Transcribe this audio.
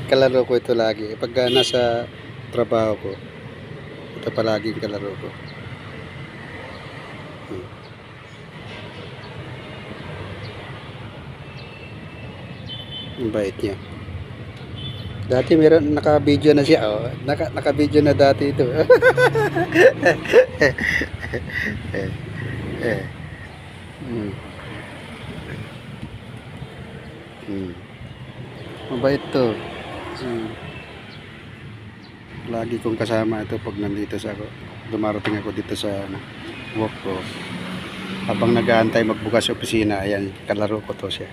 Kalaro ko ito lagi pagka nasa trabaho ko. Ito palaging kalaro ko. Ang bait niya. Dati meron naka-video na siya, oh. Naka-video na dati ito. Mabait to. Lagi kong kasama ito pag nandito sa ako. Dumarating ako dito sa work ko. Habang nag-aantay magbukas sa opisina, ayan, kalaro ko to siya.